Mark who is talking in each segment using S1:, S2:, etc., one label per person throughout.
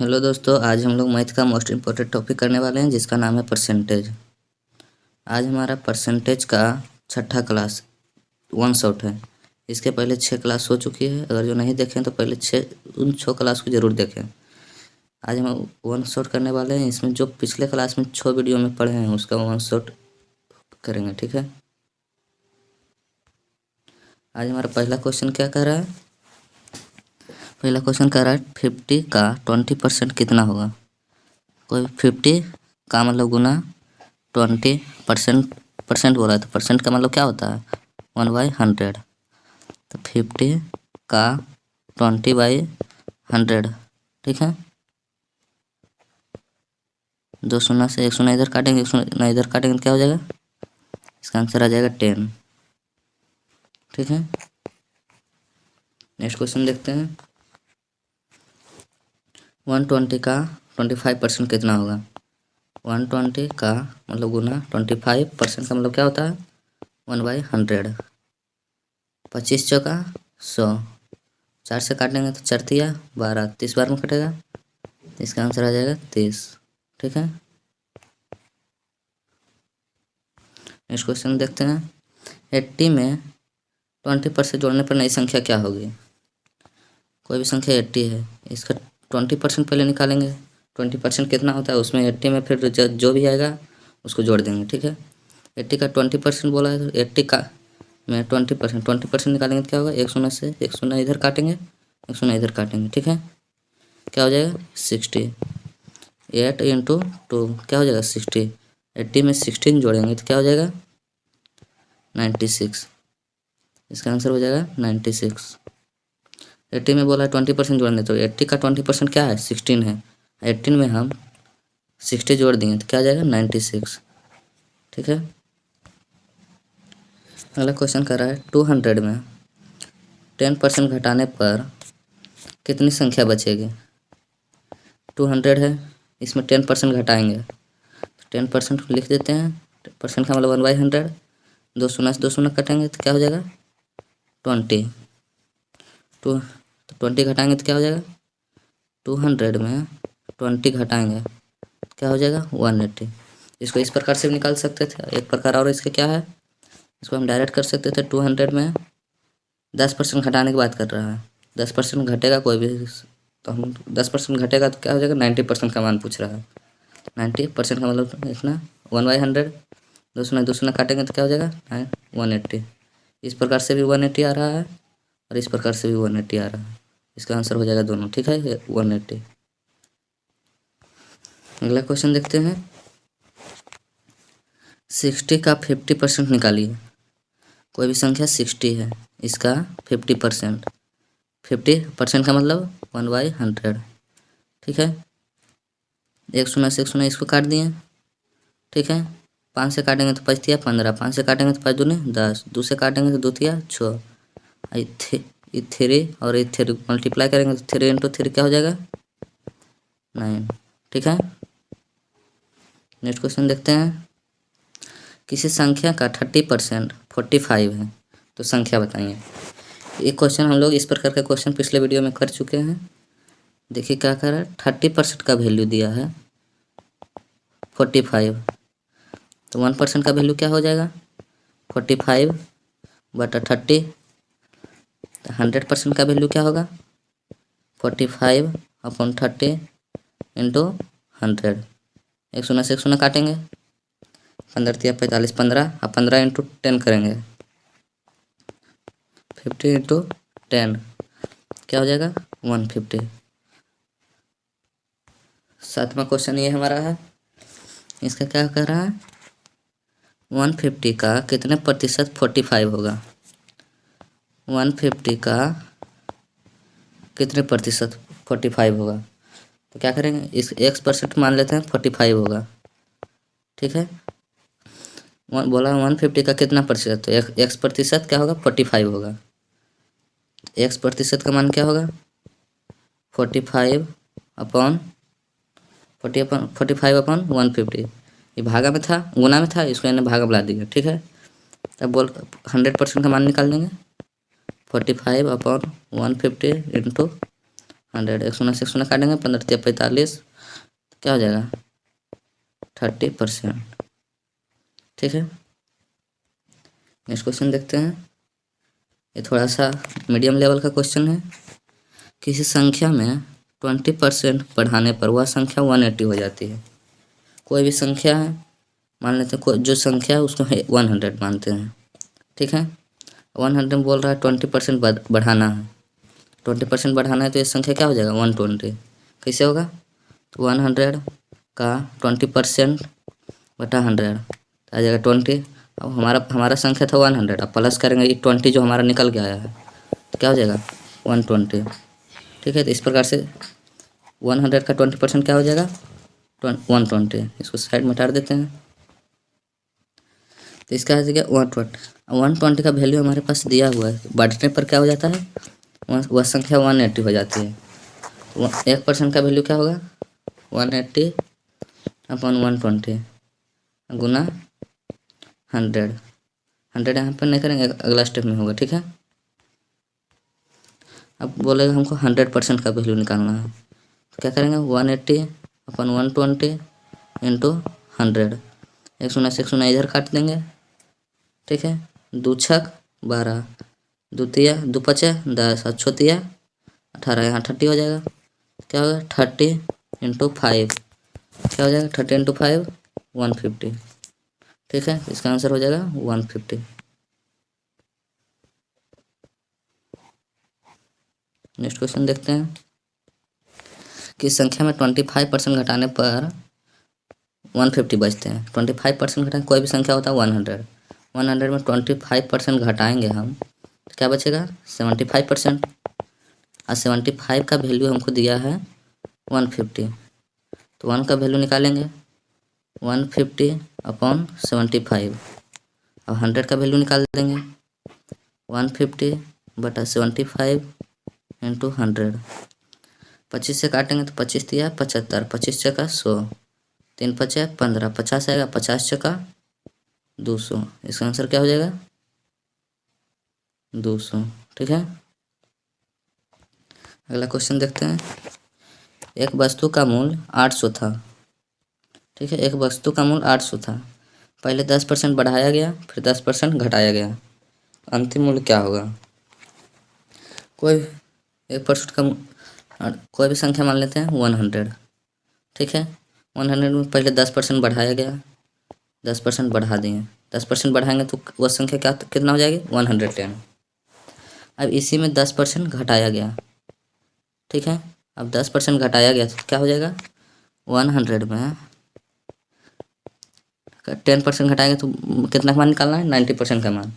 S1: Hello दोस्तों, आज हम लोग मैथ का मोस्ट इम्पोर्टेंट टॉपिक करने वाले हैं जिसका नाम है परसेंटेज। आज हमारा परसेंटेज का छठा क्लास वन शॉट है। इसके पहले 6 क्लास हो चुकी है। अगर जो नहीं देखें तो पहले उन 6 क्लास को ज़रूर देखें। आज हम वन शॉट करने वाले हैं। इसमें जो पिछले क्लास में 6 वीडियो में पढ़े हैं उसका वन शॉट करेंगे, ठीक है। आज हमारा पहला क्वेश्चन क्या कह रहा है? पहला क्वेश्चन कह रहा है 50 का 20% कितना होगा। कोई 50 का मतलब गुना 20% परसेंट बोला है तो परसेंट का मतलब क्या होता है 1/100। तो 50 का 20/100, ठीक है। 2 शून्य से 1 शून्य इधर काटेंगे, 1 शून्य इधर काटेंगे तो क्या हो जाएगा? इसका आंसर आ जाएगा 10, ठीक है। नेक्स्ट क्वेश्चन देखते हैं। 120 का 25% कितना होगा। 120 का मतलब गुना 25% का मतलब क्या होता है 1/100। 25 चौका 100, 4 से काटेंगे तो 4 तिया 12, 30 बार में कटेगा। इसका आंसर आ जाएगा 30, ठीक है। नेक्स्ट क्वेश्चन देखते हैं। 80 में 20% जोड़ने पर नई संख्या क्या होगी। कोई भी संख्या 80 है, इसका 20% पहले निकालेंगे। 20% कितना होता है उसमें 80 में फिर जो भी आएगा उसको जोड़ देंगे, ठीक है। 80 का 20% बोला है तो 80 का में 20% निकालेंगे तो क्या होगा? 1 शून्य से 1 शून्य इधर काटेंगे, 1 शून्य इधर काटेंगे, ठीक है। क्या हो जाएगा 60। 8 इंटू 2 क्या हो जाएगा 60। 80 में 16 जोड़ेंगे तो क्या हो जाएगा 96। इसका आंसर हो जाएगा 96। 80 में बोला 20% जोड़ने, तो 80 का 20% क्या है 16 है। 18 में हम 60 जोड़ देंगे तो क्या आ जाएगा 96, ठीक है। अगला क्वेश्चन कर रहा है 200 में 10% घटाने पर कितनी संख्या बचेगी। 200 है, इसमें 10% घटाएंगे तो 10% लिख देते हैं। परसेंट का मतलब 1/100। 2 शून्य से 2 शून्य कटेंगे तो क्या हो जाएगा 20। 20 घटाएंगे तो क्या हो जाएगा 200 में 20 घटाएंगे क्या हो जाएगा 180। इसको इस प्रकार से भी निकाल सकते थे। एक प्रकार और इसके क्या है, इसको हम डायरेक्ट कर सकते थे। 200 में 10% घटाने की बात कर रहा है। 10% घटेगा कोई भी तो हम 10% घटेगा तो क्या हो जाएगा 90% का मान पूछ रहा है। 90% का मतलब इतना 1/100। 2 शून्य काटेंगे तो क्या हो जाएगा 180। इस प्रकार से भी 180 आ रहा है और इस प्रकार से भी 180 आ रहा है। इसका आंसर हो जाएगा दोनों, ठीक है 180। अगला क्वेश्चन देखते हैं। 60 का 50% निकालिए। कोई भी संख्या 60 है, इसका 50%। 50% का मतलब 1/100, ठीक है। 1 शून्य से 1 शून्य इसको काट दिए, ठीक है। 5 से काटेंगे तो 5 तिया 15, 5 से काटेंगे तो 5 दूनी 10, 2 से काटेंगे तो 2 तिया 6। 3 और 3 मल्टीप्लाई करेंगे तो 3 इंटू 3 क्या हो जाएगा 9, ठीक है। नेक्स्ट क्वेश्चन देखते हैं। किसी संख्या का 30% 45 है तो संख्या बताइए। एक क्वेश्चन हम लोग इस प्रकार का क्वेश्चन पिछले वीडियो में कर चुके हैं। देखिए क्या कर रहा है 30% का वैल्यू दिया है 45, तो 1% का वैल्यू क्या हो जाएगा 45/30। 100% का वैल्यू क्या होगा 45/30 इंटू 100। 1 शून्य से 1 शून्य काटेंगे, 15 तिया 45, 15 और 15 इंटू 10 करेंगे 50 इंटू 10 क्या हो जाएगा 150। 7वां क्वेश्चन ये हमारा है। इसका क्या कर रहा है 150 का कितने प्रतिशत 45 होगा। 150 का कितने प्रतिशत 45 होगा, तो क्या करेंगे इस x% मान लेते हैं 45 होगा, ठीक है। बोला 150 का कितना प्रतिशत, तो x प्रतिशत क्या होगा 45 होगा। x प्रतिशत का मान क्या होगा 45/150। ये भागा में था, गुना में था, इसको मैंने भागा बुला दिया, ठीक है। तब बोल 100% का मान निकाल देंगे 45/150 इंटू 100, 100 काटेंगे, 15 45, क्या हो जाएगा 30%। ठीक है, नेक्स्ट क्वेश्चन देखते हैं। ये थोड़ा सा मीडियम लेवल का क्वेश्चन है। किसी संख्या में 20% बढ़ाने पर वह संख्या 180 हो जाती है। कोई भी संख्या है, मान लेते हैं जो संख्या है उसको 100 मानते हैं। ठीक है, 100 बोल रहा है 20% बढ़ाना है। 20% बढ़ाना है तो ये संख्या क्या हो जाएगा 120। कैसे होगा, तो 100 का 20% बटा 100 आ जाएगा 20। अब हमारा संख्या था 100, अब प्लस करेंगे ये 20 जो हमारा निकल के आया है, तो क्या हो जाएगा 120। ठीक है, तो इस प्रकार से 100 का 20% क्या हो जाएगा 120। इसको साइड में हटा देते हैं। तो इसका आ जाएगा 120 का वैल्यू हमारे पास दिया हुआ है, बढ़ने पर क्या हो जाता है वह संख्या 180 हो जाती है। तो 1% का वैल्यू क्या होगा 180 अपॉन 120 गुना 100। 100 यहाँ पर नहीं करेंगे, अगला स्टेप में होगा। ठीक है, अब बोलेगा हमको 100% का वैल्यू निकालना है, तो क्या करेंगे 180 अपन 120 इंटू 100। 1 से 1 इधर काट देंगे। ठीक है, 2 छक 12, 2 तिया 2 पचे 10, 8 तिया 18, यहाँ 30 हो जाएगा। क्या होगा 30 इंटू 5, क्या हो जाएगा 30 इंटू 5 150। ठीक है, इसका आंसर हो जाएगा 150। नेक्स्ट क्वेश्चन देखते हैं। किस संख्या में 25% घटाने पर 150 बचते हैं। 25% घटाएं, कोई भी संख्या होता है 100, 100 में 25% घटाएंगे हम तो क्या बचेगा 75%। और 75 का वैल्यू हमको दिया है 150, तो 1 का वैल्यू निकालेंगे 150 अपॉन 75। अब 100 का वैल्यू निकाल देंगे 150 बटा 75 इंटू 100। 25 से काटेंगे तो 25 दिया 75, 25 छका 100, 3 पचे 15, 50 आएगा, 50 छका 200। इसका आंसर क्या हो जाएगा 200। ठीक है, अगला क्वेश्चन देखते हैं। एक वस्तु का मूल्य 800 था। ठीक है, एक वस्तु का मूल्य 800 था, पहले 10% बढ़ाया गया, फिर 10% घटाया गया, अंतिम मूल्य क्या होगा। कोई 1% का कोई भी संख्या मान लेते हैं 100। ठीक है, 100 में पहले 10% बढ़ाया गया, 10% बढ़ा दिए, 10% बढ़ाएंगे तो वह संख्या क्या कितना हो जाएगी 110। अब इसी में 10% घटाया गया। ठीक है, अब 10% घटाया गया तो क्या हो जाएगा 100 में 10% घटाएंगे तो कितना का मान निकालना है 90% का मान।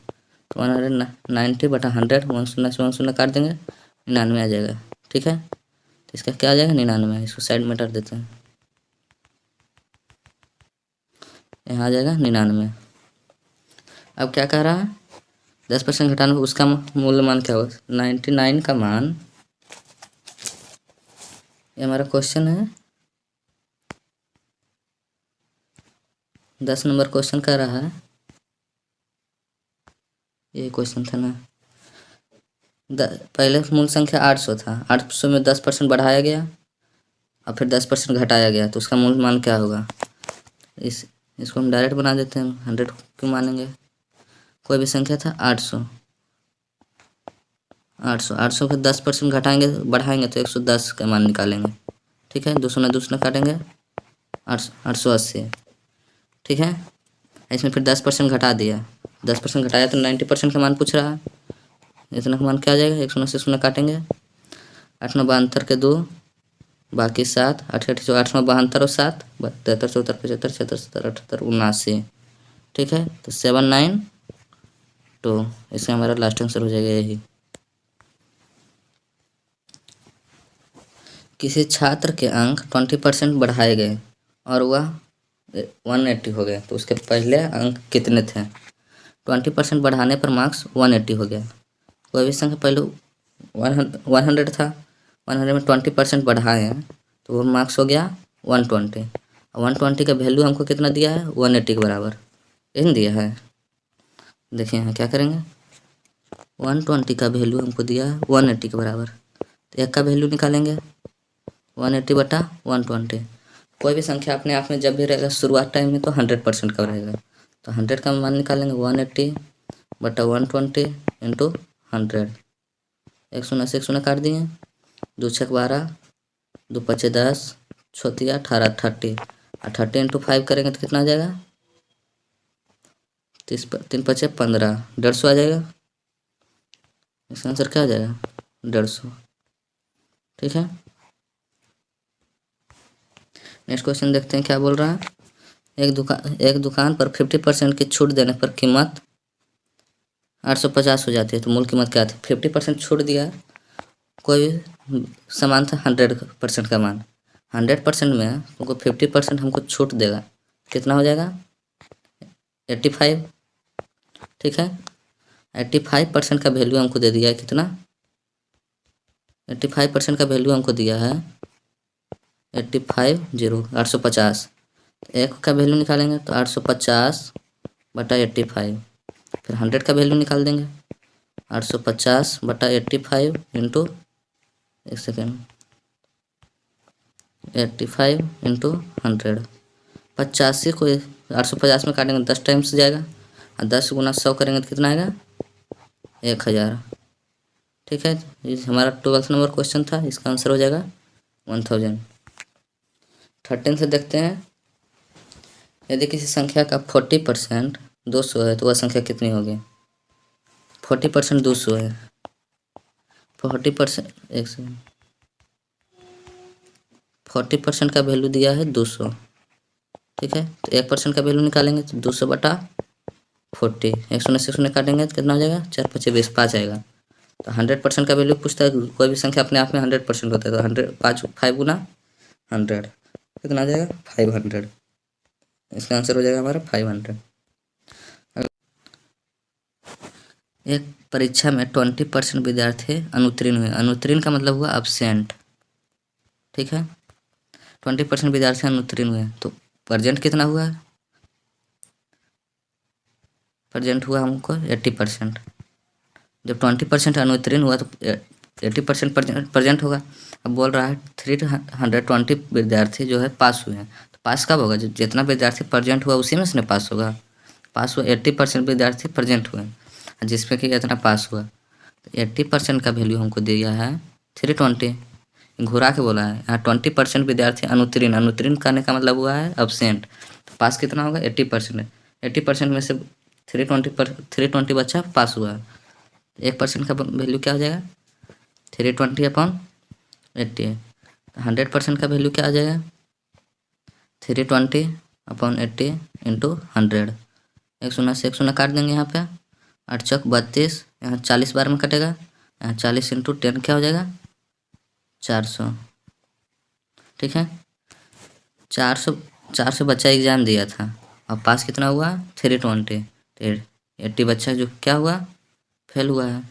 S1: तो 190 बटा 100, 1 से 1 काट देंगे 99 आ जाएगा। ठीक है, तो इसका क्या आ जाएगा 99। इसको साइड में हटा देते हैं, यहाँ आ जाएगा 99। अब क्या कह रहा है 10% घटाने पर उसका मूल्य मान क्या होगा 99 का मान। ये हमारा क्वेश्चन है 10 नंबर क्वेश्चन कर रहा है, ये क्वेश्चन था ना। पहले मूल संख्या 800 था, 800 में 10% बढ़ाया गया और फिर 10% घटाया गया, तो उसका मूल मान क्या होगा। इसको हम डायरेक्ट बना देते हैं, 100 क्यों मानेंगे। कोई भी संख्या था 800, 800 फिर 10% घटाएंगे बढ़ाएंगे तो 110 का मान निकालेंगे। ठीक है, 200 काटेंगे 880। ठीक है, इसमें फिर 10% घटा दिया, 10% घटाया तो 90% का मान पूछ रहा है। इतना का मान क्या आ जाएगा 100 से 0 काटेंगे, 8 9 72 के 2 बाकी 7, 8 8 8 9 72 और 7 73 74 75 76 77 78 79। ठीक है, तो 792, इसका हमारा लास्ट आंसर हो जाएगा यही। किसी छात्र के अंक 20% बढ़ाए गए और वह 180 हो गए, तो उसके पहले अंक कितने थे। 20% बढ़ाने पर मार्क्स 180 हो गया। कोई भी संख्या पहले 100 था, 100 में 20% बढ़ाए हैं तो वो मार्क्स हो गया 120। 120 का वैल्यू हमको कितना दिया है 180 के बराबर, यही दिया है। देखिए यहाँ क्या करेंगे 120 का वैल्यू हमको दिया है 180 के बराबर, तो एक का वैल्यू निकालेंगे 180 बटा 120। कोई भी संख्या अपने आप में जब भी रहेगा शुरुआत टाइम में तो 100% का रहेगा। तो 100 का मान निकालेंगे 180 बटा 120 इंटू 100। एक शून्य काट दिए, 2 छक 12, 2 पचे 10, 6 18 30। 30 इंटू 5 करेंगे तो कितना आ जाएगा? 3 पचे 15, 150 आ जाएगा। इसका आंसर क्या आ जाएगा? 150। ठीक है, नेक्स्ट क्वेश्चन देखते हैं क्या बोल रहा है। एक दुकान पर 50% की छूट देने पर कीमत 850 हो जाती है, तो मूल कीमत क्या थी? 50% छूट दिया, कोई सामान था 100% का मान, 100% में हमको 50% हमको छूट देगा, कितना हो जाएगा? 85। ठीक है, 85% का वैल्यू हमको दे दिया है, कितना? 85% का वैल्यू हमको दिया है 850, एक का वैल्यू निकालेंगे तो 850 बटा 85, फिर 100 का वैल्यू निकाल देंगे 850 बटा 85 इंटू, एक सेकेंड, 85 इंटू 100। 85 को 850 में काटेंगे 10 टाइम्स जाएगा, और 10 गुना 100 करेंगे तो कितना आएगा? 1000। ठीक है, ये हमारा 12th नंबर क्वेश्चन था, इसका आंसर हो जाएगा 1000। 13 से देखते हैं, यदि किसी संख्या का 40% 200 है तो वह संख्या कितनी होगी? 40% 200 है, 40%, एक सेकेंड, 40% का वैल्यू दिया है 200। ठीक है, तो 1% का वैल्यू निकालेंगे तो 200 बटा 40, एक शून्य से शून्य काटेंगे तो कितना हो जाएगा? 4 पचे 20, 5 आएगा। तो 100% का वैल्यू पूछता है, कोई भी संख्या अपने आप में 100% होता है, तो 5 गुना 100 कितना आ जाएगा? 500। इसका आंसर हो जाएगा हमारा 500। एक परीक्षा में 20% विद्यार्थी अनुत्तीर्ण हुए, अनुत्तीर्ण का मतलब हुआ अब्सेंट। ठीक है, 20% विद्यार्थी अनुत्तीर्ण हुए, तो प्रेजेंट कितना हुआ है? प्रेजेंट हुआ हमको 80%। जब 20% अनुत्तीर्ण हुआ तो 80% प्रेजेंट होगा। अब बोल रहा है 320 विद्यार्थी जो है पास हुए हैं, तो पास कब होगा? जब जितना विद्यार्थी प्रेजेंट हुआ उसी में से पास होगा। पास हुआ 80% विद्यार्थी प्रेजेंट हुए, जिसमें कि इतना पास हुआ, तो 80% का वैल्यू हमको दिया है 320। घुरा के बोला है, यहाँ 20% विद्यार्थी अनुत्तीर्ण, अनुत्तीर्ण करने का मतलब हुआ है अब्सेंट। तो पास कितना होगा? 80%। 80% में से 320 बच्चा पास हुआ, 1% का वैल्यू क्या हो जाएगा? 320/80। 100% का वैल्यू क्या आ जाएगा? 320/80 इंटू 100। एक शून्य से एक शून्य काट देंगे यहाँ पे, 8 चौक 32, यहाँ 40 बार में कटेगा, यहाँ 40 इंटू 10 क्या हो जाएगा? 400। ठीक है, 400 बच्चा एग्जाम दिया था, और पास कितना हुआ? 320। 80 बच्चा जो क्या हुआ? फेल हुआ है।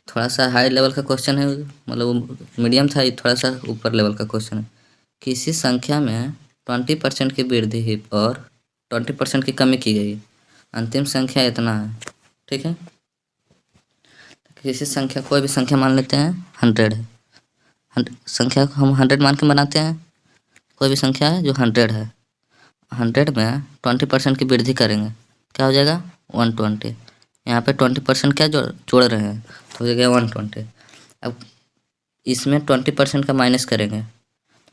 S1: थोड़ा सा हाई लेवल का क्वेश्चन है, मतलब मीडियम था, ये थोड़ा सा ऊपर लेवल का क्वेश्चन है। किसी संख्या में 20% की वृद्धि और 20% की कमी की गई, अंतिम संख्या इतना है। ठीक है, किसी संख्या, कोई भी संख्या मान लेते हैं 100 है, संख्या को हम 100 मान के बनाते हैं। कोई भी संख्या है जो 100 है, 100 में 20% की वृद्धि करेंगे, क्या हो जाएगा? 120। यहाँ पे 20% क्या जोड़ रहे हैं, तो हो जाएगा 120। अब इसमें 20% का माइनस करेंगे,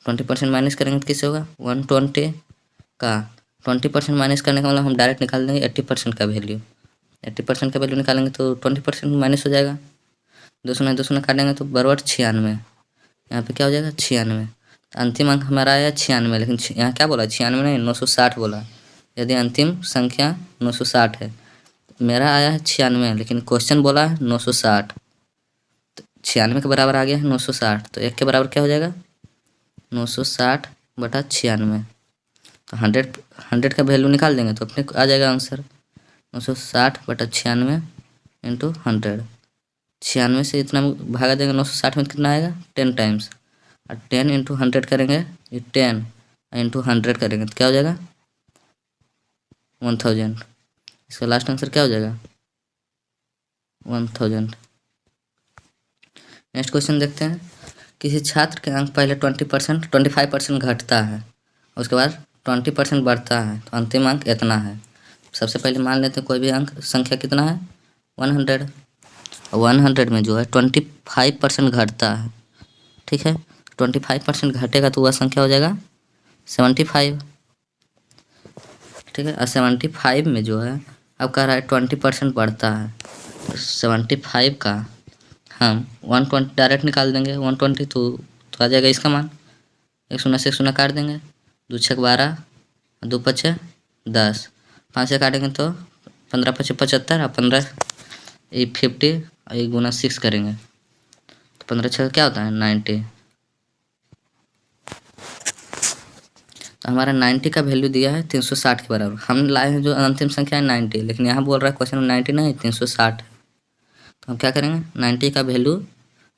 S1: 20% माइनस करेंगे तो किससे होगा? 120 का 20% माइनस करने का मतलब हम डायरेक्ट निकाल देंगे 80% का वैल्यू। 80% का वैल्यू निकालेंगे तो 20% माइनस हो जाएगा, 200 काटेंगे तो बराबर 96। यहाँ पे क्या हो जाएगा? 96। अंतिम अंक हमारा आया 96, लेकिन यहाँ क्या बोला? 96 नहीं, 960 बोला। यदि अंतिम संख्या 960 है, मेरा आया है 96, लेकिन क्वेश्चन बोला है 960, तो 96 के बराबर आ गया है 960, तो 1 के बराबर क्या हो जाएगा? 960 बटा 96। तो 100 का वैल्यू निकाल देंगे तो अपने को आ जाएगा आंसर 960 बटा 96 इंटू 100। 96 से इतना भागा देंगे 960 में, कितना आएगा? 10 टाइम्स, और 10 इंटू 100 करेंगे, ये 10 इंटू 100 करेंगे तो क्या हो जाएगा? 1000। इसका लास्ट आंसर क्या हो जाएगा? 1000। नेक्स्ट क्वेश्चन देखते हैं। किसी छात्र के अंक पहले 25% घटता है, उसके बाद 20% बढ़ता है, तो अंतिम अंक इतना है। सबसे पहले मान लेते हैं कोई भी अंक संख्या कितना है 100। 100 में जो है 25% घटता है, ठीक है। 25% घटेगा तो वह संख्या हो जाएगा 75, ठीक है। और 75 में जो है अब कह रहा है 20% बढ़ता है, तो 75 का हम 120 डायरेक्ट निकाल देंगे। 120 तो आ जाएगा इसका मान, एक शून्य से एक शून्य काट देंगे, 2 छक 12, 2 पचे 10, 5 से काटेंगे तो 15 पचे 75 और 15 ये 50 और ये गुना 6 करेंगे तो 15 छः क्या होता है 90। तो हमारा 90 का वैल्यू दिया है 360 के बराबर। हम लाए हैं जो अंतिम संख्या है 90, लेकिन यहाँ बोल रहा है क्वेश्चन में 90 नहीं 360 है। तो हम क्या करेंगे 90 का वैल्यू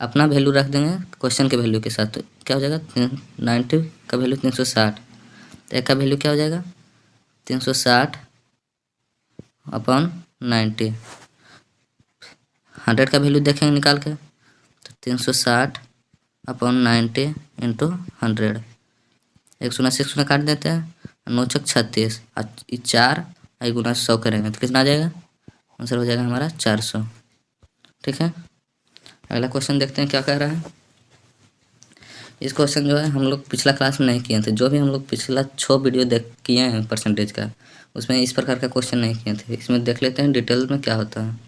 S1: अपना वैल्यू रख देंगे क्वेश्चन के वैल्यू के साथ, तो क्या हो जाएगा 90 का वैल्यू 360, तो एक का वैल्यू क्या हो जाएगा 360 अपॉन 90। 100 का वैल्यू देखेंगे निकाल के, तो 360 अपॉन 90 इंटू 100, एक शून्य से एक शून्य काट देते हैं, 9 छक 36 और 4 आई गुना 100 करेंगे तो कितना आ जाएगा आंसर हो जाएगा हमारा 400, ठीक है। अगला क्वेश्चन देखते हैं क्या कह रहा है। इस क्वेश्चन जो है हम लोग पिछला क्लास में नहीं किए थे, जो भी हम लोग पिछला 6 वीडियो देख किए हैं परसेंटेज का, उसमें इस प्रकार का क्वेश्चन नहीं किए थे। इसमें देख लेते हैं डिटेल में क्या होता है।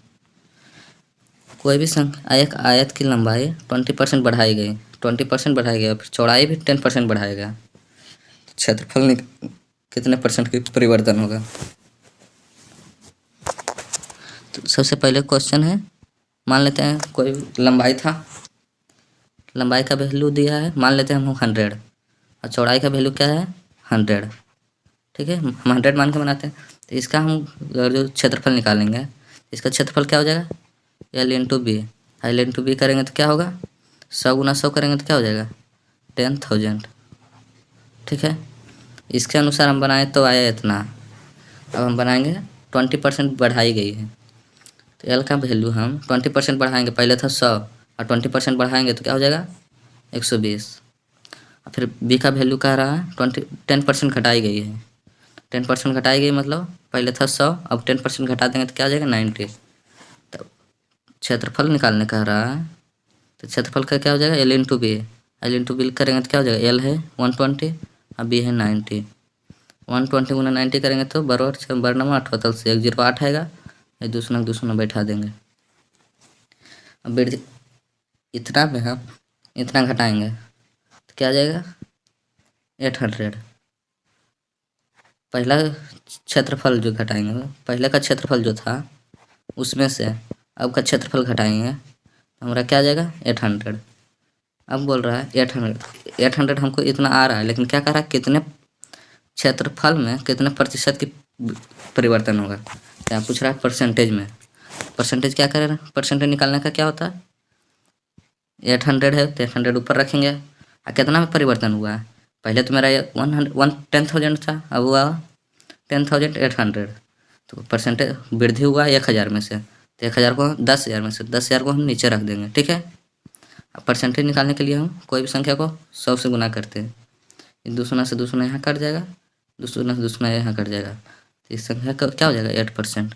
S1: कोई भी संख्या एक आयत की लंबाई 20% बढ़ाई गई, 20% बढ़ाई गई, फिर चौड़ाई भी 10% बढ़ाया गया, क्षेत्रफल कितने परसेंट की परिवर्तन होगा। तो सबसे पहले क्वेश्चन है, मान लेते हैं कोई लंबाई था, लंबाई का वैल्यू दिया है, मान लेते हैं हम 100 और चौड़ाई का वैल्यू क्या है 100, ठीक है। हम 100 मान के बनाते हैं, तो इसका हम जो क्षेत्रफल निकालेंगे, इसका क्षेत्रफल क्या हो जाएगा L into B. L into B करेंगे तो क्या होगा 100 गुना 100 करेंगे तो क्या हो जाएगा 10,000, ठीक है। इसके अनुसार हम बनाए तो आया इतना। अब हम बनाएंगे 20% बढ़ाई गई है, तो L का वैल्यू हम 20% बढ़ाएंगे, पहले था 100 और 20% बढ़ाएंगे तो क्या हो जाएगा 120। और फिर B का वैल्यू कह रहा है 10% घटाई गई है, 10% घटाई गई मतलब पहले था 100 अब 10% घटा देंगे तो क्या हो जाएगा 90। तो क्षेत्रफल निकालने कह रहा है, तो क्षेत्रफल का क्या हो जाएगा L into B. L into B करेंगे तो क्या हो जाएगा L है 120 और B है 90। 120 गुना 90 करेंगे तो बराबर बरनमा 8 होता से 108 आएगा, ये दूसरा बैठा देंगे। अब वृद्धि इतना में हम इतना घटाएंगे तो क्या आ जाएगा 800। पहला क्षेत्रफल जो घटाएंगे, पहले का क्षेत्रफल जो था उसमें से अब का क्षेत्रफल घटाएंगे तो हमारा क्या आ जाएगा 800। अब बोल रहा है 800 हमको इतना आ रहा है, लेकिन क्या कह रहा है कितने क्षेत्रफल में कितने प्रतिशत की परिवर्तन होगा। तो यहाँ पूछ रहा है परसेंटेज में, परसेंटेज क्या करें परसेंटेज निकालने का क्या होता है 800 है तो 800 ऊपर रखेंगे और कितना में परिवर्तन हुआ है, पहले तो मेरा 10,000 था, अब हुआ 10,800, तो परसेंटेज वृद्धि हुआ 1000 में से, तो 1000 को 10,000 में से 10,000 को हम नीचे रख देंगे, ठीक है। अब परसेंटेज निकालने के लिए हम कोई भी संख्या को 100 से गुना करते हैं, दूसरा से दूसरा यहाँ कट जाएगा, दूसरा से दूसरा यहाँ कट जाएगा, तो इस संख्या का क्या हो जाएगा 8%।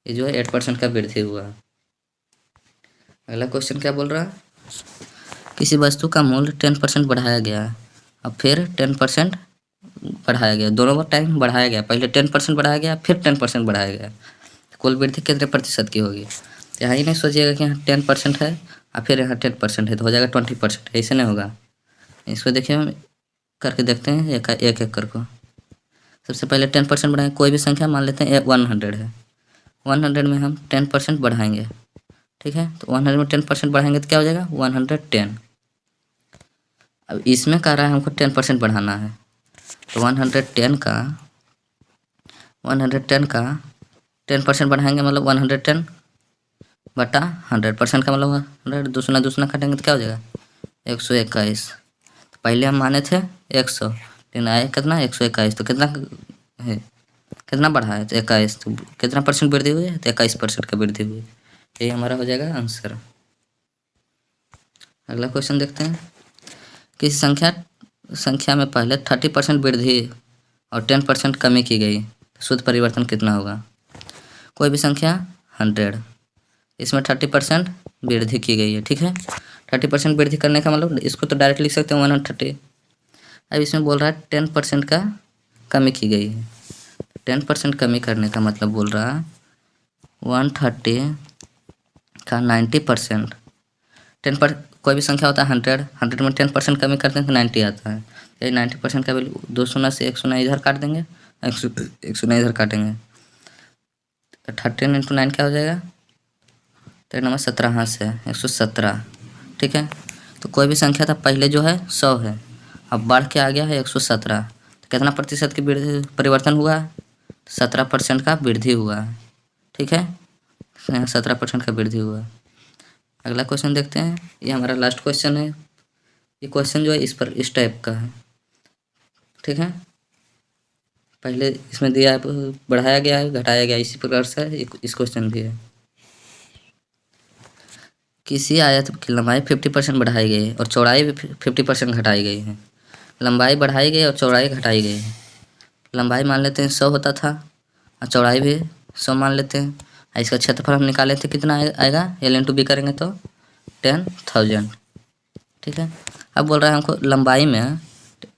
S1: ये जो है 8% का वृद्धि हुआ। अगला क्वेश्चन क्या बोल रहा है, किसी वस्तु का मूल्य 10% बढ़ाया गया है, अब फिर 10% बढ़ाया गया, दोनों टाइम बढ़ाया गया, पहले 10% बढ़ाया गया फिर 10% बढ़ाया गया, कुल वृद्धि कितने प्रतिशत की होगी। यहाँ ही नहीं सोचिएगा कि यहाँ 10% है और फिर यहाँ 10% है तो हो जाएगा 20%, ऐसे नहीं होगा। इसको देखिए हम करके देखते हैं एक एक करके। सबसे पहले 10% बढ़ाएंगे, कोई भी संख्या मान लेते हैं 100 है, 100 में हम 10% बढ़ाएंगे, ठीक है। तो 100 में 10% बढ़ाएंगे तो क्या हो जाएगा 110। अब इसमें कह रहा है हमको 10% बढ़ाना है, तो 110 का 10% बढ़ाएंगे मतलब 110 बटा 100% का मतलब 100, दूसरा काटेंगे तो क्या हो जाएगा 121। तो पहले हम माने थे 100 लेकिन आए कितना 121, तो कितना है कितना बढ़ा है तो 21, तो कितना परसेंट वृद्धि हुई है तो 21% का वृद्धि हुई। यही हमारा हो जाएगा आंसर। अगला क्वेश्चन देखते हैं। किसी संख्या में पहले 30% वृद्धि और 10% कमी की गई, शुद्ध परिवर्तन कितना होगा? कोई भी संख्या 100, इसमें 30% वृद्धि की गई है, ठीक है। 30% वृद्धि करने का मतलब इसको तो डायरेक्ट लिख सकते हैं 130। अब इसमें बोल रहा है 10% का कमी की गई है। 10% कमी करने का मतलब बोल रहा है 130 का 90%। कोई भी संख्या होता है 100 में 10% कमी करते हैं तो 90 आता है। यही 90% का वैल्यू 2 शून्य से 1 शून्य इधर काट देंगे, 1 शून्य इधर काटेंगे, 13 × 9 क्या हो जाएगा? 3 नंबर 17 हाथ से 117, ठीक है। तो कोई भी संख्या था पहले जो है 100 है, अब बढ़ के आ गया है 117, तो कितना प्रतिशत की परिवर्तन हुआ है? 17% का वृद्धि हुआ है, ठीक है। 17% का वृद्धि हुआ है। अगला क्वेश्चन देखते हैं, ये हमारा लास्ट क्वेश्चन है। ये क्वेश्चन जो है इस टाइप का है, ठीक है। पहले इसमें दिया है, बढ़ाया गया है, घटाया गया, इसी प्रकार से इस क्वेश्चन भी है। किसी आयत की लंबाई 50% बढ़ाई गई है और चौड़ाई भी 50% घटाई गई है। लंबाई बढ़ाई गई और चौड़ाई घटाई गई है। लंबाई मान लेते हैं 100 होता था और चौड़ाई भी 100 मान लेते हैं। इसका क्षेत्रफल हम निकाले थे, कितना आएगा? L/B करेंगे तो 10,000, ठीक है। अब बोल रहा है हमको लंबाई में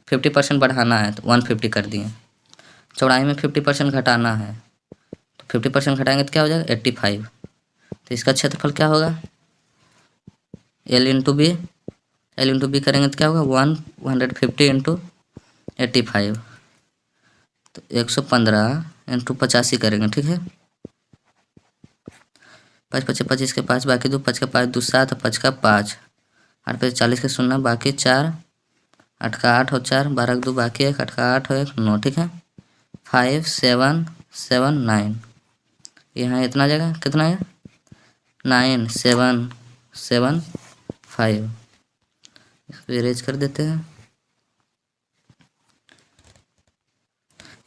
S1: 50% बढ़ाना है तो 150 कर दिए। चौड़ाई में 50% घटाना है तो 50% घटाएंगे तो क्या हो जाएगा? 85। तो इसका क्षेत्रफल क्या होगा? L/B करेंगे तो क्या होगा? 150 × 85, तो 115 × 85 करेंगे, ठीक है। 5 × 5 = 25 के 5 बाकी 2, 5 का 5 2 7, 5 का 5, 8 पे 40 के 0 बाकी 4, 8 का 8 और 4, 12 का 2 बाकी 1, 8 का 8 और 1 9, ठीक है। 5 7 7 9, यहाँ इतना जगह कितना है? 9 7 7 5, इसको इरेज कर देते हैं।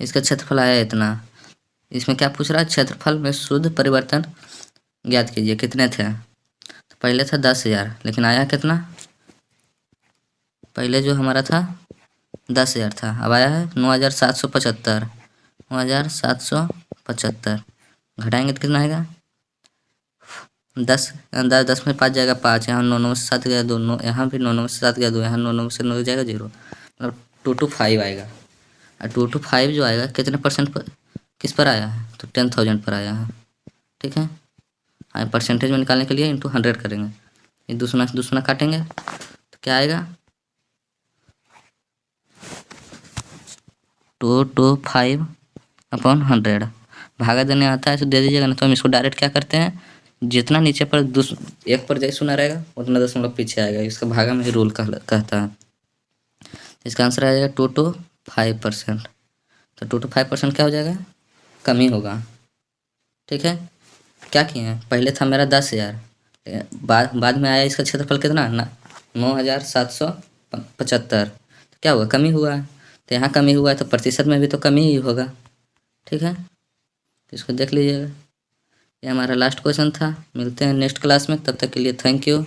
S1: इसका क्षेत्रफल आया इतना। इसमें क्या पूछ रहा है? क्षेत्रफल में शुद्ध परिवर्तन ज्ञात कीजिए, कितने थे? तो पहले था 10,000, लेकिन आया कितना? पहले जो हमारा था 10,000 था, अब आया है 9,775। 9,775 घटाएंगे तो कितना आएगा? 10 में 5 जाएगा 5, यहाँ 9 9 से 7 गया 2, यहाँ भी 9 9 से 7 गया 2, यहाँ 9 9 से 9 जाएगा 0, मतलब 225 आएगा। और 225 जो आएगा कितने परसेंट पर, किस पर आया है? तो 10,000 पर आया है, ठीक है। हाँ, परसेंटेज में निकालने के लिए इंटू 100 करेंगे, ये दूसरा से दूसरा काटेंगे तो क्या आएगा? 225/100। भागा देने आता है तो दे दीजिएगा, ना तो हम इसको डायरेक्ट क्या करते हैं, जितना नीचे पर एक पर जैसे सुना रहेगा उतना दशमलव पीछे आएगा, इसका भागा में रूल कहता है। इसका आंसर आ जाएगा 225%। तो 225% क्या हो जाएगा? कमी होगा, ठीक है। क्या किए हैं? पहले था मेरा 10,000, बाद में आया इसका क्षेत्रफल कितना? 9,775, क्या हुआ? कमी हुआ है। तो यहाँ कमी हुआ है तो प्रतिशत में भी तो कमी ही होगा, ठीक है। तो इसको देख लीजिएगा। ये हमारा लास्ट क्वेश्चन था। मिलते हैं नेक्स्ट क्लास में, तब तक के लिए थैंक यू।